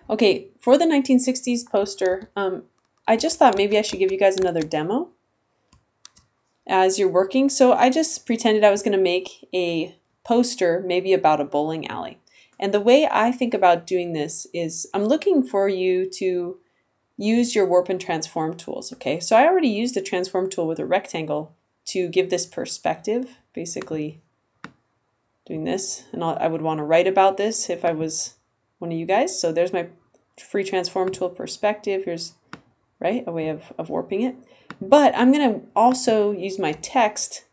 Okay, for the 1960s poster, I just thought maybe I should give you guys another demo as you're working. So I just pretended I was going to make a poster maybe about a bowling alley. And the way I think about doing this is I'm looking for you to use your warp and transform tools, okay? So I already used the transform tool with a rectangle to give this perspective, basically doing this. And I would want to write about this if I was one of you guys. So there's my free transform tool perspective. Here's, right, a way of warping it. But I'm going to also use my text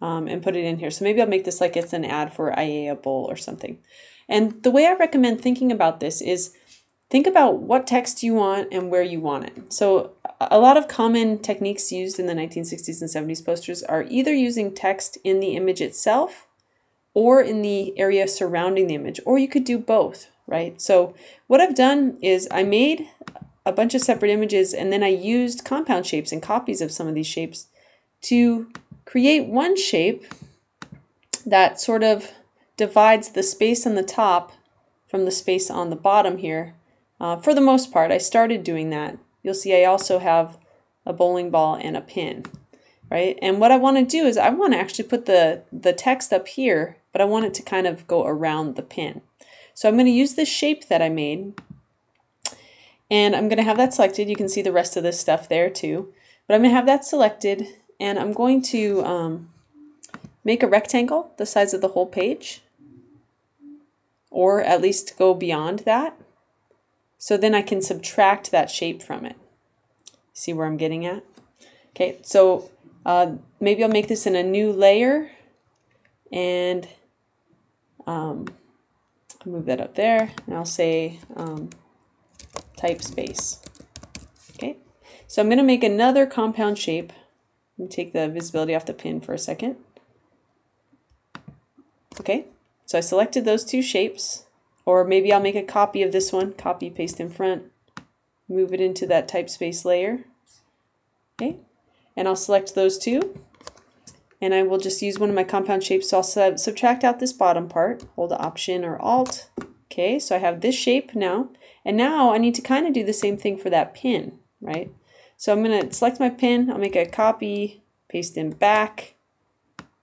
and put it in here. So maybe I'll make this like it's an ad for IAEA Bowl or something. And the way I recommend thinking about this is think about what text you want and where you want it. So a lot of common techniques used in the 1960s and 70s posters are either using text in the image itself or in the area surrounding the image, or you could do both, right? So what I've done is I made a bunch of separate images and then I used compound shapes and copies of some of these shapes to create one shape that sort of divides the space on the top from the space on the bottom here. For the most part, I started doing that. You'll see I also have a bowling ball and a pin, right? And what I want to do is I want to actually put the text up here, but I want it to kind of go around the pin. So I'm going to use this shape that I made, and I'm going to have that selected. You can see the rest of this stuff there too, but I'm going to have that selected, and I'm going to make a rectangle the size of the whole page, or at least go beyond that. So then I can subtract that shape from it. See where I'm getting at? Okay, so maybe I'll make this in a new layer and move that up there. And I'll say type space. Okay, so I'm going to make another compound shape. Let me take the visibility off the pin for a second. Okay, so I selected those two shapes. Or maybe I'll make a copy of this one, copy, paste in front, move it into that type space layer. Okay, and I'll select those two, and I will just use one of my compound shapes. So I'll subtract out this bottom part, hold Option or Alt. Okay, so I have this shape now, and now I need to kind of do the same thing for that pin, right? So I'm going to select my pin, I'll make a copy, paste in back,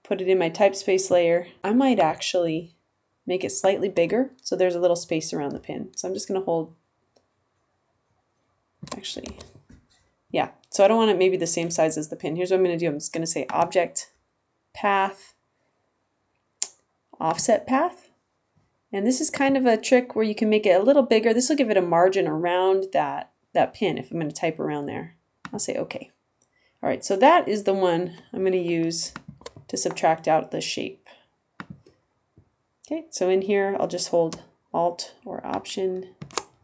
put it in my type space layer. I might actually make it slightly bigger so there's a little space around the pin. So I'm just going to hold, actually, yeah, so I don't want it maybe the same size as the pin. Here's what I'm going to do. I'm just going to say Object, Path, Offset Path. And this is kind of a trick where you can make it a little bigger. This will give it a margin around that pin if I'm going to type around there. I'll say OK. All right, so that is the one I'm going to use to subtract out the shape. Okay, so in here I'll just hold Alt or Option,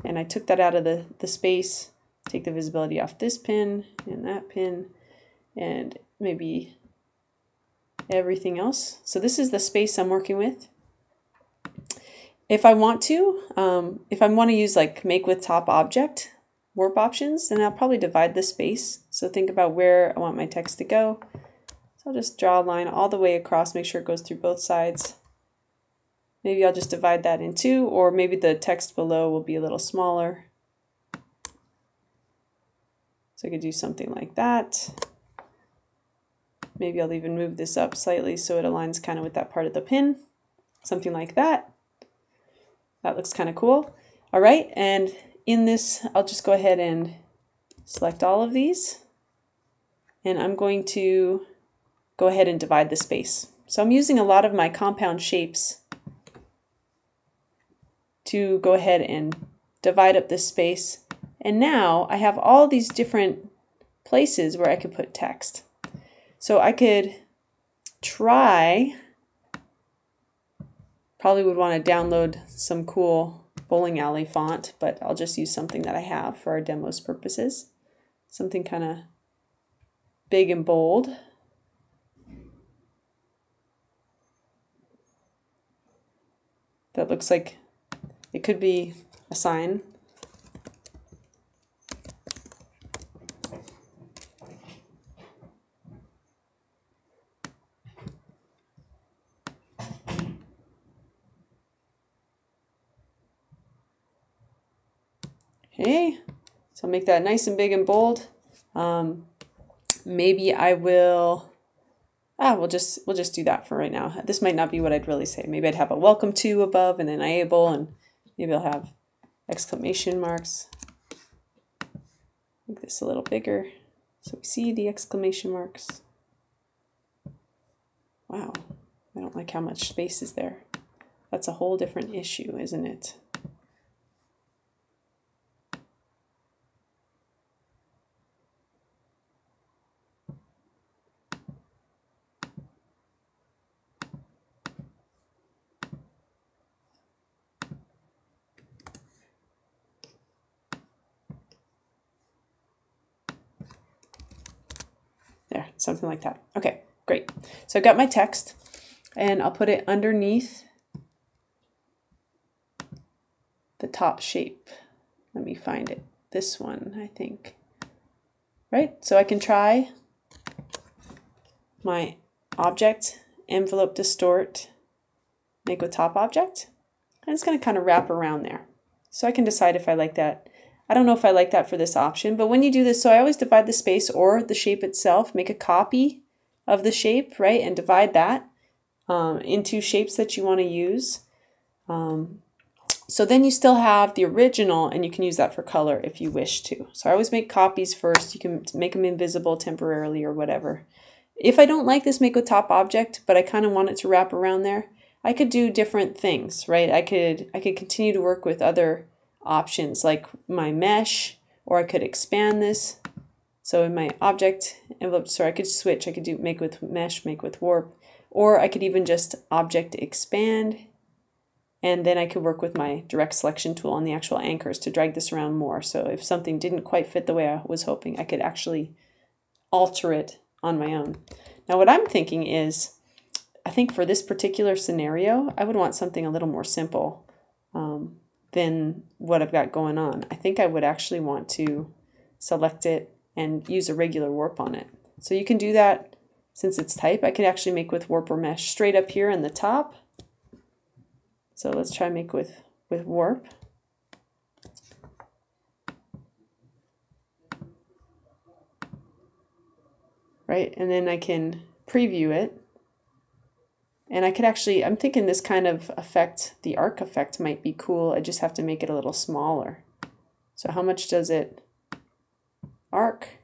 and I took that out of the space, take the visibility off this pin and that pin, and maybe everything else. So this is the space I'm working with. If I want to, if I want to use like make with top object warp options, then I'll probably divide the space. So think about where I want my text to go. So I'll just draw a line all the way across, make sure it goes through both sides. Maybe I'll just divide that in two, or maybe the text below will be a little smaller. So I could do something like that. Maybe I'll even move this up slightly so it aligns kind of with that part of the pin. Something like that. That looks kind of cool. All right, and in this, I'll just go ahead and select all of these. And I'm going to go ahead and divide the space. So I'm using a lot of my compound shapes to go ahead and divide up this space. And now I have all these different places where I could put text. So I could try, probably would want to download some cool bowling alley font, but I'll just use something that I have for our demo's purposes. Something kind of big and bold. That looks like it could be a sign. Okay, so I'll make that nice and big and bold. Maybe I will, we'll just do that for right now. This might not be what I'd really say. Maybe I'd have a welcome to above and then able, and maybe I'll have exclamation marks. Make this a little bigger so we see the exclamation marks. Wow, I don't like how much space is there. That's a whole different issue, isn't it? There, something like that. Okay, great. So I've got my text, and I'll put it underneath the top shape. Let me find it. This one, I think. Right? So I can try my object, envelope distort, make with top object, and it's going to kind of wrap around there. So I can decide if I like that. I don't know if I like that for this option, but when you do this, so I always divide the space or the shape itself, make a copy of the shape, right, and divide that into shapes that you want to use. So then you still have the original, and you can use that for color if you wish to. So I always make copies first. You can make them invisible temporarily or whatever. If I don't like this make with top object, but I kind of want it to wrap around there, I could do different things, right? I could continue to work with other options like my mesh, or I could expand this. So in my object envelope, so I could switch. I could do make with mesh, make with warp, or I could even just object expand, and then I could work with my direct selection tool on the actual anchors to drag this around more. So if something didn't quite fit the way I was hoping, I could actually alter it on my own. Now what I'm thinking is, I think for this particular scenario, I would want something a little more simple than what I've got going on. I think I would actually want to select it and use a regular warp on it. So you can do that since it's type. I could actually make with warp or mesh straight up here in the top. So let's try make with warp. Right, and then I can preview it. And I could actually, I'm thinking this kind of effect, the arc effect might be cool. I just have to make it a little smaller. So how much does it arc?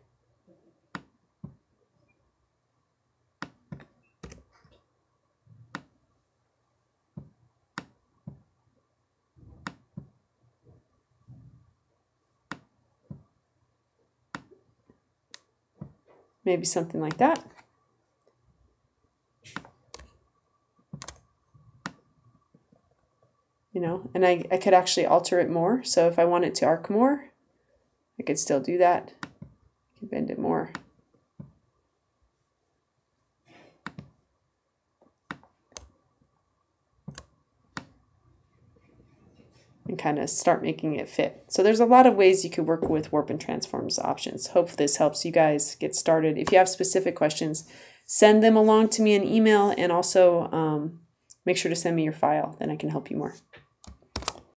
Maybe something like that. You know, and I could actually alter it more. So if I want it to arc more, I could still do that. I can bend it more. And kind of start making it fit. So there's a lot of ways you could work with warp and transforms options. Hope this helps you guys get started. If you have specific questions, send them along to me in email, and also make sure to send me your file, then I can help you more.